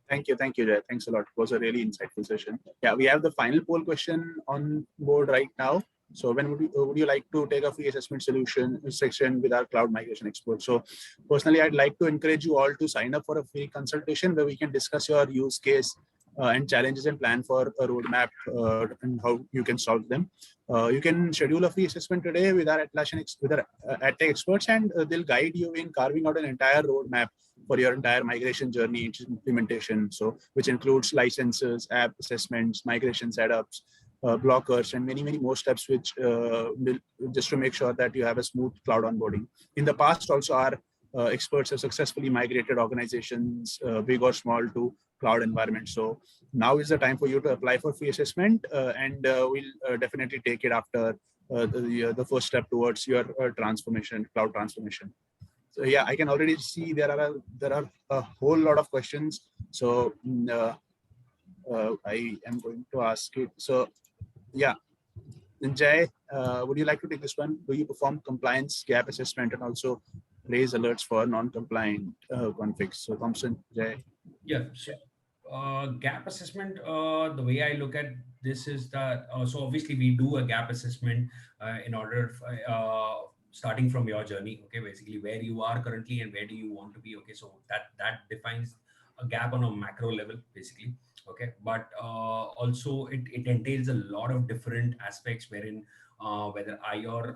Thank you, Jay. Thanks a lot. It was a really insightful session. Yeah, we have the final poll question on board right now. So when would you like to take a free assessment solution section with our cloud migration expert? So personally, I'd like to encourage you all to sign up for a free consultation where we can discuss your use case and challenges and plan for a roadmap and how you can solve them. You can schedule a free assessment today with our Atlassian Addteq experts, and they'll guide you in carving out an entire roadmap for your entire migration journey implementation. So which includes licenses, app assessments, migration setups, blockers, and many more steps which just to make sure that you have a smooth cloud onboarding. In the past also, our experts have successfully migrated organizations, big or small, to cloud environments. So now is the time for you to apply for free assessment, and we'll definitely take it after the first step towards your transformation, cloud transformation. So yeah, I can already see there are a whole lot of questions. So I am going to ask it. So yeah, Jay, would you like to take this one? Do you perform compliance gap assessment and also raise alerts for non-compliant configs? So Thompson, Jay. Yeah. So, gap assessment, the way I look at this is that, so obviously we do a gap assessment in order, starting from your journey, okay, basically where you are currently and where do you want to be, okay, so that defines a gap on a macro level, basically, okay, but also it entails a lot of different aspects wherein whether are your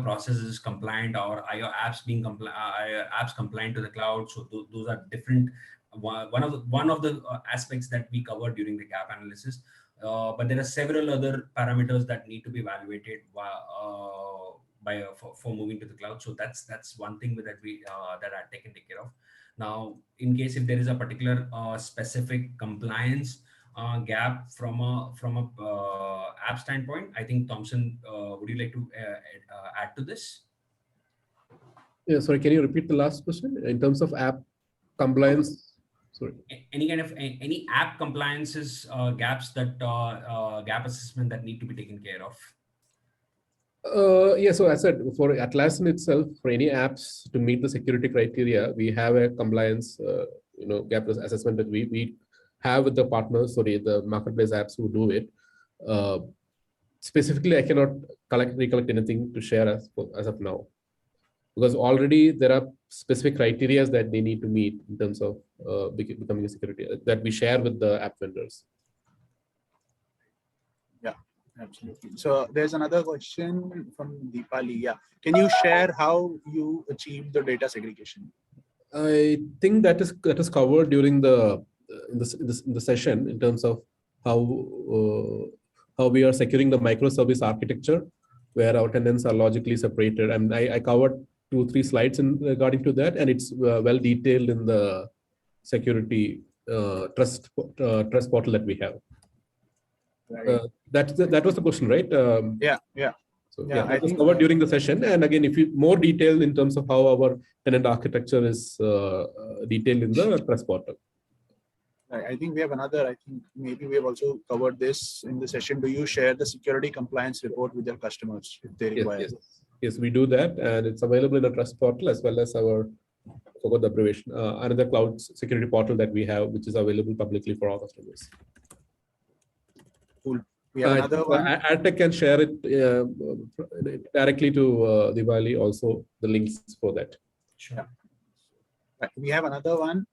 processes compliant, or are your apps being apps compliant to the cloud. So those are different. One of the aspects that we covered during the gap analysis, but there are several other parameters that need to be evaluated for moving to the cloud. So that's one thing that I've taken care of. Now, in case if there is a particular specific compliance gap from a app standpoint, I think Thompson, would you like to add to this? Yeah, sorry, can you repeat the last question in terms of app compliance? Sorry. Any kind of any app compliances gaps that gap assessment that need to be taken care of. Yeah, so as I said, for Atlassian itself, for any apps to meet the security criteria, we have a compliance, gap assessment that we have with the partners, the marketplace apps who do it. specifically, I cannot recollect anything to share as of now, because already there are specific criteria that they need to meet in terms of becoming a security that we share with the app vendors. Yeah, absolutely. So there's another question from Deepali. Yeah, can you share how you achieve the data segregation? I think that is covered during the in the session in terms of how we are securing the microservice architecture, where our tenants are logically separated. And I covered 2-3 slides in regarding to that, and it's well detailed in the security trust portal that we have. Right. That was the question, right? Yeah. So Yeah, that was covered during the session. And again, if you more detailed in terms of how our tenant architecture is detailed in the trust portal. I think we have another. I think maybe we have also covered this in the session. Do you share the security compliance report with your customers if they require? Yes, we do that, and it's available in the trust portal as well as our, I forgot the abbreviation, another cloud security portal that we have, which is available publicly for our customers. Cool. We have another one. Addteq can share it directly to Diwali also, the links for that. Sure. Right. We have another one.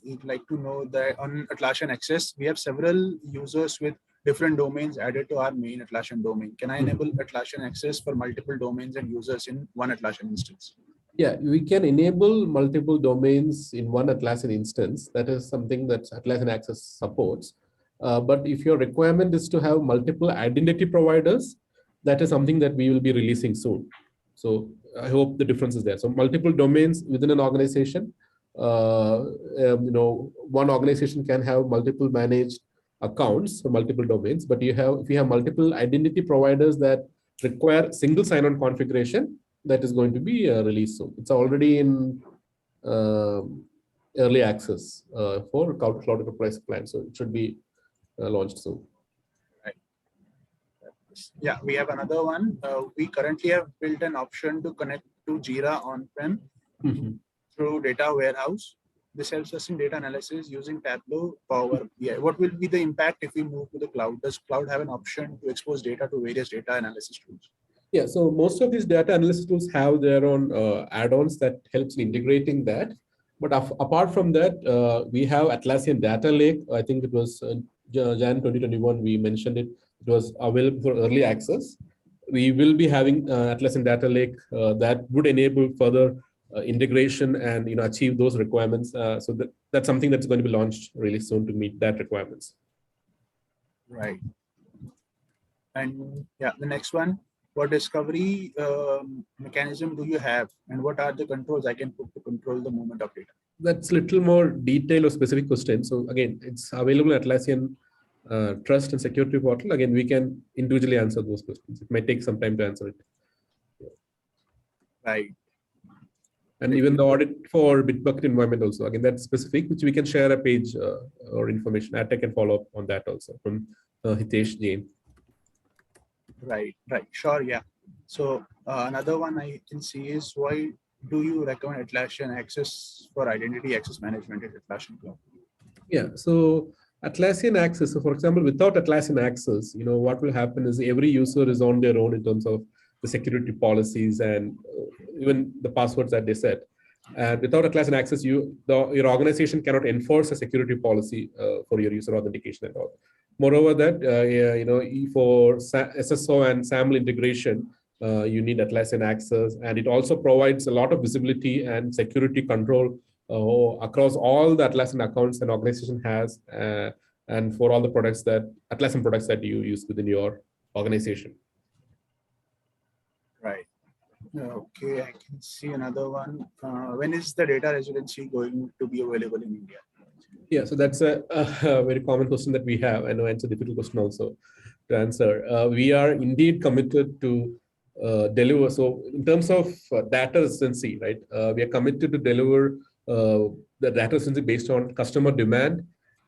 You'd like to know that on Atlassian Access, we have several users with different domains added to our main Atlassian domain. Can I enable Atlassian Access for multiple domains and users in one Atlassian instance? Yeah, we can enable multiple domains in one Atlassian instance. That is something that Atlassian Access supports. But if your requirement is to have multiple identity providers, that is something that we will be releasing soon. So I hope the difference is there. So multiple domains within an organization, one organization can have multiple managed accounts for multiple domains, but if you have multiple identity providers that require single sign-on configuration, that is going to be released soon. It's already in early access for cloud enterprise clients, so it should be launched soon. Right. Yeah, we have another one. We currently have built an option to connect to Jira on-prem through data warehouse. This helps us in data analysis using Tableau, Power BI. What will be the impact if we move to the cloud? Does cloud have an option to expose data to various data analysis tools? Yeah, so most of these data analysis tools have their own add-ons that helps in integrating that. But apart from that, we have Atlassian Data Lake. I think it was Jan 2021, we mentioned it. It was available for early access. We will be having Atlassian Data Lake that would enable further integration and achieve those requirements. So that's something that's going to be launched really soon to meet that requirements. Right. And yeah, the next one. What discovery mechanism do you have, and what are the controls I can put to control the movement of data? That's a little more detailed or specific question. So again, it's available at Atlassian Trust and Security Portal. Again, we can individually answer those questions. It might take some time to answer it. Right. And even the audit for Bitbucket environment also, again, that's specific, which we can share a page or information. Addteq can follow up on that also from Hitesh Jain. Right. Sure, yeah. So another one I can see is, why do you recommend Atlassian Access for identity access management at Atlassian Cloud? Yeah, so Atlassian Access, so for example, without Atlassian Access, what will happen is every user is on their own in terms of the security policies and even the passwords that they set. And without Atlassian Access, your organization cannot enforce a security policy for your user authentication and all. Moreover, that for SSO and SAML integration, you need Atlassian Access, and it also provides a lot of visibility and security control across all the Atlassian accounts an organization has, and for all the Atlassian products that you use within your organization. Right. Okay, I can see another one. When is the data residency going to be available in India? Yeah, so that's a very common question that we have. I know it's a difficult question also to answer. We are indeed committed to deliver. So in terms of data residency, right, we are committed to deliver the data residency based on customer demand.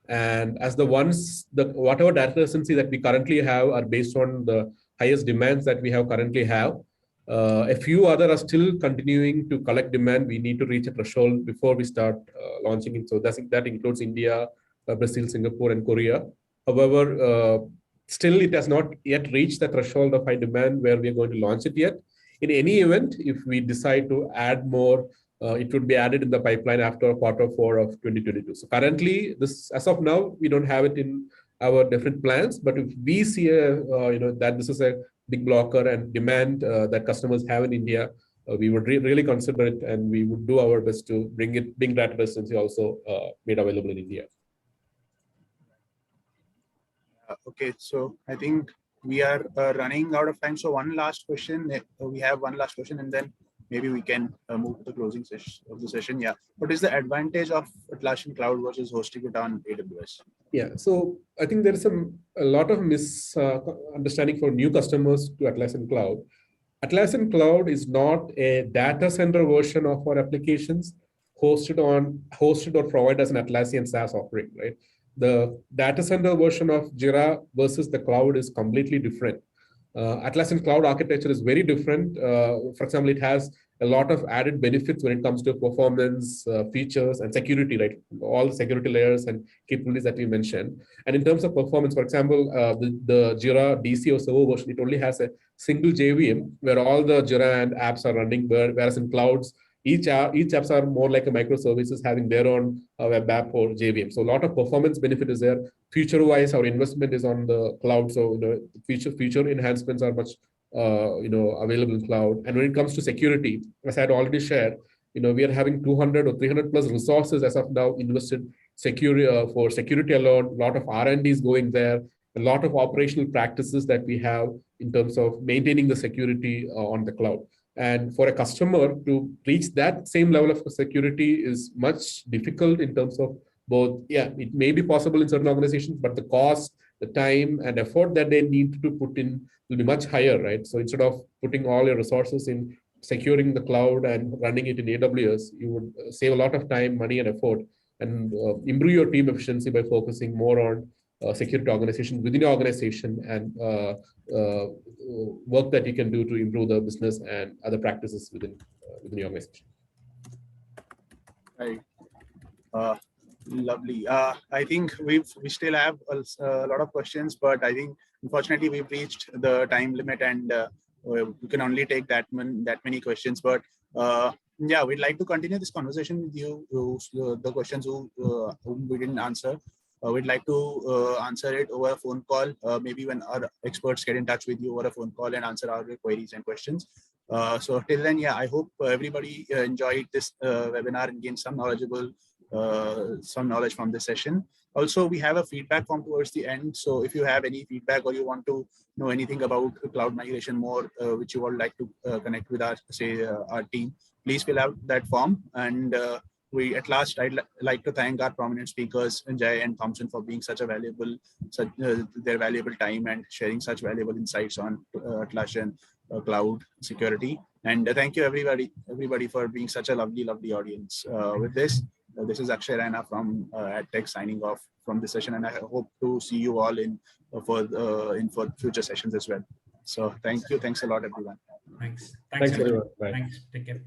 And as whatever data residency that we currently have are based on the highest demands that we currently have. A few other are still continuing to collect demand. We need to reach a threshold before we start launching it. So that includes India, Brazil, Singapore, and Korea. However, Still, it has not yet reached the threshold of high demand where we are going to launch it yet. In any event, if we decide to add more, it would be added in the pipeline after Q4 of 2022. So currently, this as of now, we don't have it in our different plans. But if we see that this is a big blocker and demand that customers have in India, we would really consider it, and we would do our best to bring that residency also made available in India. Okay, so I think we are running out of time. So one last question. We have one last question, and then maybe we can move to the closing session of the session. Yeah. What is the advantage of Atlassian Cloud versus hosting it on AWS? Yeah, so I think there is a lot of misunderstanding for new customers to Atlassian Cloud. Atlassian Cloud is not a data center version of our applications hosted or provided as an Atlassian SaaS offering, right? The data center version of Jira versus the cloud is completely different. Atlassian Cloud architecture is very different. For example, it has a lot of added benefits when it comes to performance, features, and security, right? All the security layers and capabilities that we mentioned. And in terms of performance, for example, the Jira DC or server version, it only has a single JVM where all the Jira and apps are running, whereas in clouds, each apps are more like a microservices having their own web app or JVM. So a lot of performance benefit is there. Future-wise, our investment is on the cloud. So future enhancements are much available in cloud. And when it comes to security, as I had already shared, we are having 200 or 300 plus resources as of now invested for security alone. A lot of R&D is going there. A lot of operational practices that we have in terms of maintaining the security on the cloud. And for a customer to reach that same level of security is much difficult in terms of both. Yeah, it may be possible in certain organizations, but the cost, the time and effort that they need to put in will be much higher, right? So instead of putting all your resources in securing the cloud and running it in AWS, you would save a lot of time, money and effort, and improve your team efficiency by focusing more on security organization within your organization and work that you can do to improve the business and other practices within your organization. Right. Lovely. I think we still have a lot of questions, but I think unfortunately we've reached the time limit, and we can only take that many questions. But yeah, we'd like to continue this conversation with you. The questions whom we didn't answer, we'd like to answer it over a phone call. Maybe when our experts get in touch with you over a phone call and answer our queries and questions. So till then, yeah, I hope everybody enjoyed this webinar and gained some knowledge from this session. Also, we have a feedback form towards the end. So if you have any feedback or you want to know anything about cloud migration more, which you would like to connect with our team, please fill out that form. And at last, I'd like to thank our prominent speakers, Jay and Thompson, for being such a valuable, their valuable time and sharing such valuable insights on Atlassian cloud security. And thank you everybody for being such a lovely audience. With this is Akshay Raina from Addteq signing off from this session, and I hope to see you all for future sessions as well. So thank you. Thanks a lot, everyone. Thanks. Thanks everyone. Bye. Thanks. Take care.